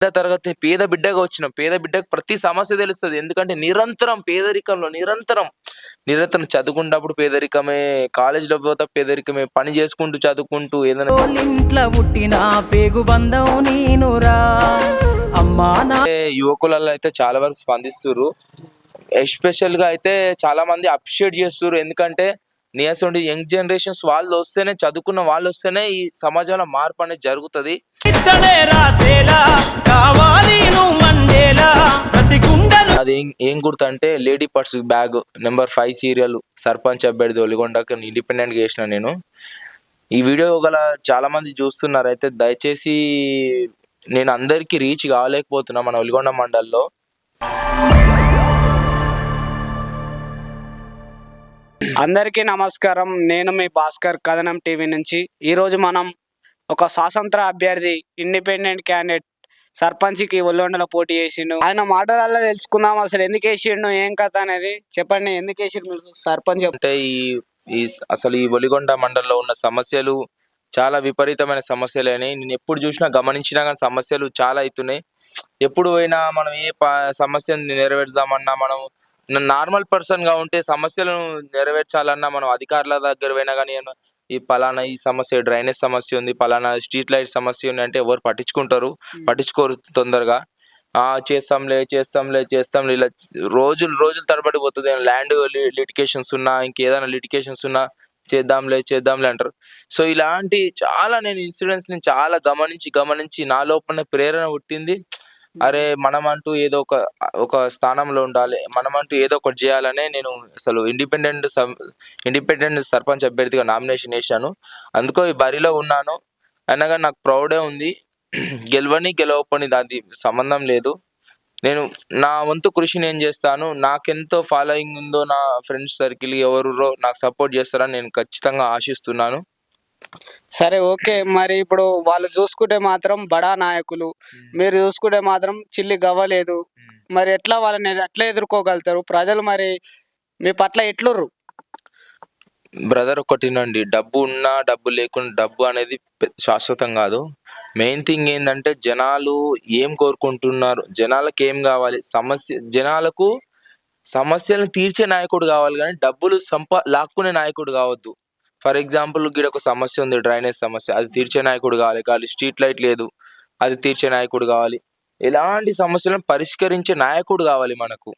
తరగతి పేద బిడ్డగా వచ్చినాం. పేద బిడ్డకు ప్రతి సమస్య తెలుస్తది. ఎందుకంటే నిరంతరం పేదరికంలో నిరంతరం చదువుకున్నప్పుడు పేదరికమే, కాలేజ్‌లో పోతే పేదరికమే, పని చేసుకుంటూ చదువుకుంటూ ఏదైనా ఇంట్ల పుట్టిన పేగు బంధం నేనురా అమ్మా నా యువకులలో అయితే చాలా వరకు స్పందిస్తుర్రు. ఎస్పెషల్‌గా అయితే చాలా మంది అప్రిషియేట్ చేస్తుర్రు. ఎందుకంటే నీ అసోంటి యంగ్ జనరేషన్స్ వాళ్ళొస్తేనే, చదువుకున్న వాళ్ళొస్తేనే ఈ సమాజంలో మార్పు అనేది జరుగుతది. ఇత్తడే రాసేలా కావాలి నువ్వు మండేలా ప్రతి గుండెలు అది ఏం గుర్తంటే lady purse bag number 5 serial sarpanch అభ్యర్థి ఒలిగొండకి ఇండిపెండెంట్‌గా చేసిన నేను. ఈ వీడియో గల చాలా మంది చూస్తున్నారు. అయితే దయచేసి నేను అందరికీ రీచ్ కాలేకపోతున్నా మన ఒలిగొండ మండల్లో. అందరికీ నమస్కారం. నేను మీ భాస్కర్ కథనం టీవీ నుంచి. ఈరోజు మనం ఒక స్వాతంత్ర అభ్యర్థి ఇండిపెండెంట్ క్యాండిడేట్ సర్పంచ్కి ఒళ్ళొండలో పోటీ చేసిండు. ఆయన మాటలలో తెలుసుకుందాం అసలు ఎందుకు వేసిండు, ఏం కథ అనేది. చెప్పండి, ఎందుకు వేసిండు మీరు సర్పంచ్? అంటే ఈ అసలు ఈ ఒలిగొండ మండలంలో ఉన్న సమస్యలు చాలా విపరీతమైన సమస్యలని నేను ఎప్పుడు చూసినా గమనించినా కానీ సమస్యలు చాలా అవుతున్నాయి. ఎప్పుడు పోయినా మనం ఏ సమస్యను నెరవేర్చామన్నా, మనం నార్మల్ పర్సన్గా ఉంటే సమస్యలను నెరవేర్చాలన్నా మనం అధికారుల దగ్గర పోయినా కానీ ఈ పలానా ఈ సమస్య డ్రైనేజ్ సమస్య ఉంది, పలానా స్ట్రీట్ లైట్ సమస్య ఉంది అంటే ఎవరు పట్టించుకోరు తొందరగా. చేస్తాంలే ఇలా రోజులు తరబడి పోతుంది. ల్యాండ్ లిటికేషన్స్ ఉన్నా, ఇంకేదైనా లిటికేషన్స్ ఉన్నా చేద్దాంలే అంటారు. సో ఇలాంటి చాలా నేను ఇన్సిడెంట్స్ ని చాలా గమనించి నా లోపల ప్రేరణ పుట్టింది. అరే మనమంటూ ఏదో ఒక స్థానంలో ఉండాలి, మనమంటూ ఏదో ఒకటి చేయాలనే నేను అసలు ఇండిపెండెంట్ సర్పంచ్ అభ్యర్థిగా నామినేషన్ వేశాను. అందుకో ఈ బరిలో ఉన్నాను. అయినా కానీ నాకు ప్రౌడే ఉంది. గెలవకపోని అది సంబంధం లేదు. నేను నా వంతు కృషి నేను చేస్తాను. నాకెంతో ఫాలోయింగ్ ఉందో నా ఫ్రెండ్స్ సర్కిల్ ఎవరురో నాకు సపోర్ట్ చేస్తారని నేను ఖచ్చితంగా ఆశిస్తున్నాను. సరే, ఓకే. మరి ఇప్పుడు వాళ్ళు చూసుకుంటే మాత్రం బడా నాయకులు, మీరు చూసుకుంటే మాత్రం చిల్లి గవ్వలేదు. మరి ఎట్లా వాళ్ళని ఎట్లా ఎదుర్కోగలుగుతారు ప్రజలు? మరి మీ పట్ల ఎట్లుర్రు? బ్రదర్ ఒకటినండి, డబ్బు ఉన్నా డబ్బు లేకుండా డబ్బు అనేది శాశ్వతం కాదు. మెయిన్ థింగ్ ఏంటంటే జనాలు ఏం కోరుకుంటున్నారు, జనాలకు ఏం కావాలి, జనాలకు సమస్యలను తీర్చే నాయకుడు కావాలి కానీ డబ్బులు లాక్కునే నాయకుడు కావద్దు. ఫర్ ఎగ్జాంపుల్ ఒక సమస్య ఉంది, డ్రైనేజ్ సమస్య, అది తీర్చే నాయకుడు కావాలి. స్ట్రీట్ లైట్ లేదు, అది తీర్చే నాయకుడు కావాలి. ఎలాంటి సమస్యలను పరిష్కరించే నాయకుడు కావాలి మనకు.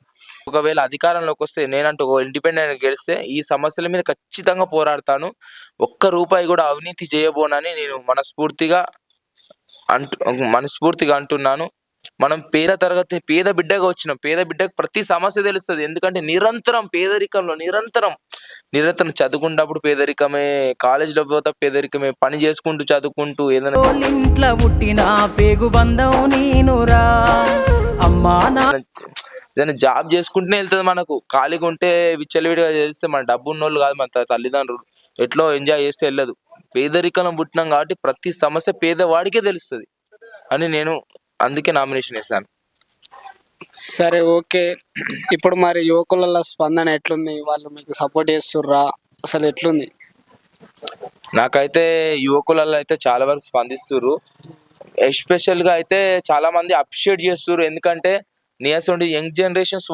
ఒకవేళ అధికారంలోకి వస్తే, నేనంటూ ఇండిపెండెంట్ గెలిస్తే ఈ సమస్యల మీద ఖచ్చితంగా పోరాడతాను. ఒక్క రూపాయి కూడా అవినీతి చేయబోనని నేను మనస్ఫూర్తిగా అంటున్నాను. మనం పేద బిడ్డగా వచ్చినాం. పేద బిడ్డకు ప్రతి సమస్య తెలుస్తది. ఎందుకంటే నిరంతరం పేదరికంలో నిరంతరం చదువుకున్నప్పుడు పేదరికమే, కాలేజ్‌లో పోతే పేదరికమే, పని చేసుకుంటూ చదువుకుంటూ ఏదైనా ఇంట్ల పుట్టిన పేగు బంధం నేనురా అమ్మా నా ఏదైనా జాబ్ చేసుకుంటూనే వెళ్తుంది మనకు. ఖాళీగా ఉంటే విచ్చలవిడిగా చేస్తే మన డబ్బు ఉన్నోళ్ళు కాదు మన తల్లిదండ్రులు, ఎట్లో ఎంజాయ్ చేస్తే వెళ్ళదు. పేదరికంలో పుట్టినాం కాబట్టి ప్రతి సమస్య పేదవాడికే తెలుస్తుంది అని నేను అందుకే నామినేషన్ వేసాను. సరే, ఓకే. ఇప్పుడు మరి యువకుల స్పందన ఎట్లుంది? వాళ్ళు మీకు సపోర్ట్ చేస్తుర్రా? అసలు ఎట్లుంది? నాకైతే యువకులలో అయితే చాలా వరకు స్పందిస్తుర్రు. ఎస్పెషల్గా అయితే చాలా మంది అప్రిషియేట్ చేస్తుర్రు. ఎందుకంటే నీ అసోంటి యంగ్ జనరేషన్స్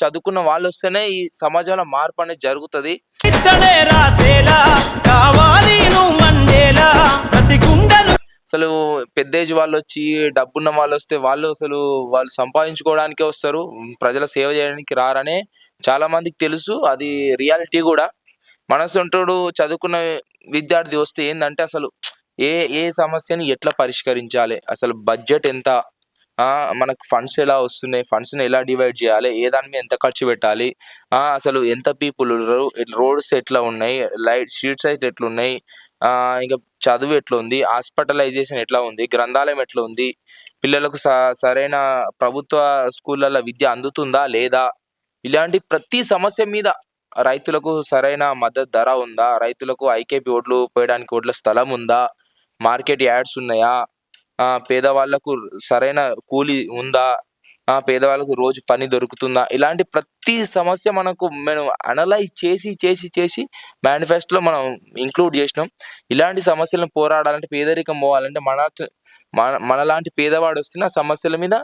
చదువుకున్న వాళ్ళు వస్తేనే ఈ సమాజంలో మార్పు అనేది జరుగుతుంది. ఇత్తడే రాసేలా కావాలి నువ్వు మండేలా ప్రతి గుండెలు అసలు పెద్ద ఏజ్ వాళ్ళు వచ్చి, డబ్బున్న వాళ్ళు వస్తే వాళ్ళు సంపాదించుకోవడానికే వస్తారు, ప్రజల సేవ చేయడానికి రారనే చాలా మందికి తెలుసు. అది రియాలిటీ కూడా. మనసొంటోడు చదువుకున్న విద్యార్థి వస్తే ఏంటంటే అసలు ఏ సమస్యని ఎట్లా పరిష్కరించాలి, అసలు బడ్జెట్ ఎంత, మనకు ఫండ్స్ ఎలా వస్తున్నాయి, ఫండ్స్ని ఎలా డివైడ్ చేయాలి, ఏ దాని మీద ఎంత ఖర్చు పెట్టాలి, అసలు ఎంత పీపుల్, రోడ్స్ ఎట్లా ఉన్నాయి, స్ట్రీట్స్ అయితే ఎట్లున్నాయి, ఇంకా చదువు ఎట్లా ఉంది, హాస్పిటలైజేషన్ ఎట్లా ఉంది, గ్రంథాలయం ఎట్లా ఉంది, పిల్లలకు సరైన ప్రభుత్వ స్కూళ్ళల్లో విద్య అందుతుందా లేదా, ఇలాంటి ప్రతి సమస్య మీద, రైతులకు సరైన మద్దతు ధర ఉందా, రైతులకు ఐకేపీ ఓట్లు పోయడానికి ఓట్ల స్థలం ఉందా, మార్కెట్ యార్డ్స్ ఉన్నాయా, పేదవాళ్లకు సరైన కూలి ఉందా, పేదవాళ్ళకు రోజు పని దొరుకుతుందా? ఇలాంటి ప్రతి సమస్య మనం అనలైజ్ చేసి మేనిఫెస్టోలో మనం ఇంక్లూడ్ చేసినాం. ఇలాంటి సమస్యలను పోరాడాలంటే, పేదరికం పోవాలంటే మనలాంటి పేదవాడు వస్తేనే ఆ సమస్యల మీద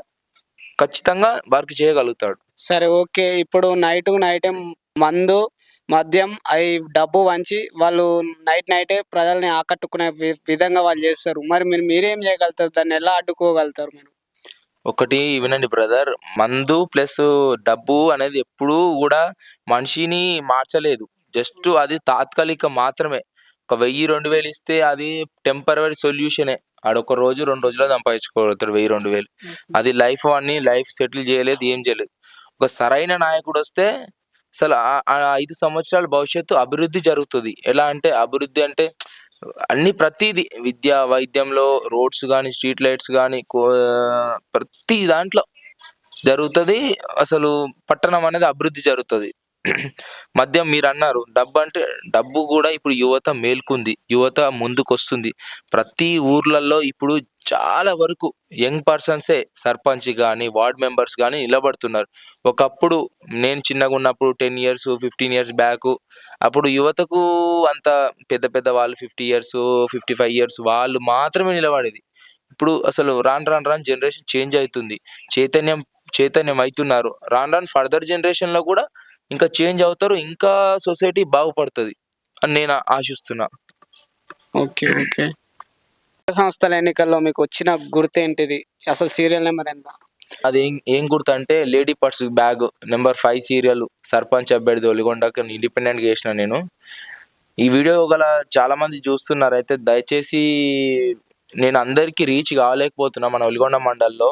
ఖచ్చితంగా వర్క్ చేయగలుగుతాడు. సరే, ఓకే. ఇప్పుడు నైటే మందు, మద్యం అవి డబ్బు వంచి వాళ్ళు నైటే ప్రజల్ని ఆకట్టుకునే విధంగా వాళ్ళు చేస్తారు. మరి మీరేం చేయగలుగుతారు? దాన్ని ఎలా అడ్డుకోగలుగుతారు మీరు? ఒకటి వినండి బ్రదర్, మందు ప్లస్ డబ్బు అనేది ఎప్పుడూ కూడా మనిషిని మార్చలేదు. జస్ట్ అది తాత్కాలికం మాత్రమే. ఒక 1000, 2000 ఇస్తే అది టెంపరరీ సొల్యూషనే. ఆడొక రోజు 2 రోజుల్లో సంపాదించుకోగలుగుతాడు 1000, 2000. అది లైఫ్ సెటిల్ చేయలేదు, ఏం చేయలేదు. ఒక సరైన నాయకుడు వస్తే అసలు ఆ 5 సంవత్సరాల భవిష్యత్తు అభివృద్ధి జరుగుతుంది. ఎలా అంటే, అభివృద్ధి అంటే అన్ని ప్రతిదీ విద్య, వైద్యంలో, రోడ్స్ కానీ, స్ట్రీట్ లైట్స్ కానీ, ప్రతి దాంట్లో జరుగుతుంది. అసలు పట్టణం అనేది అభివృద్ధి జరుగుతుంది. మద్యం మీరన్నారు, డబ్బు కూడా ఇప్పుడు యువత మేల్కుంది, యువత ముందుకొస్తుంది. ప్రతి ఊర్లలో ఇప్పుడు చాలా వరకు యంగ్ పర్సన్సే సర్పంచ్ కానీ, వార్డ్ మెంబర్స్ కానీ నిలబడుతున్నారు. ఒకప్పుడు నేను చిన్నగా ఉన్నప్పుడు 10 ఇయర్స్, 15 ఇయర్స్ బ్యాక్, అప్పుడు యువతకు అంత పెద్ద వాళ్ళు 50 ఇయర్స్, 55 ఇయర్స్ వాళ్ళు మాత్రమే నిలబడేది. ఇప్పుడు అసలు రాను జనరేషన్ చేంజ్ అవుతుంది. చైతన్యం అవుతున్నారు. రాను ఫర్దర్ జనరేషన్‌లో కూడా ఇంకా చేంజ్ అవుతారు. ఇంకా సొసైటీ బాగుపడుతది అని నేను ఆశిస్తున్నా. ఓకే. సంస్థల ఎన్నికల్లో మీకు వచ్చిన గుర్తేంటిది? అసలు సీరియల్ నెంబర్ ఎంత? అది ఏం గుర్తంటే, lady purse bag number 5 serial sarpanch అభ్యర్థి ఒలిగొండకి ఇండిపెండెంట్‌గా చేసిన నేను. ఈ వీడియో చాలా మంది చూస్తున్నారు. అయితే దయచేసి, నేను అందరికీ రీచ్ కాలేకపోతున్నా మన ఒలిగొండ మండలంలో.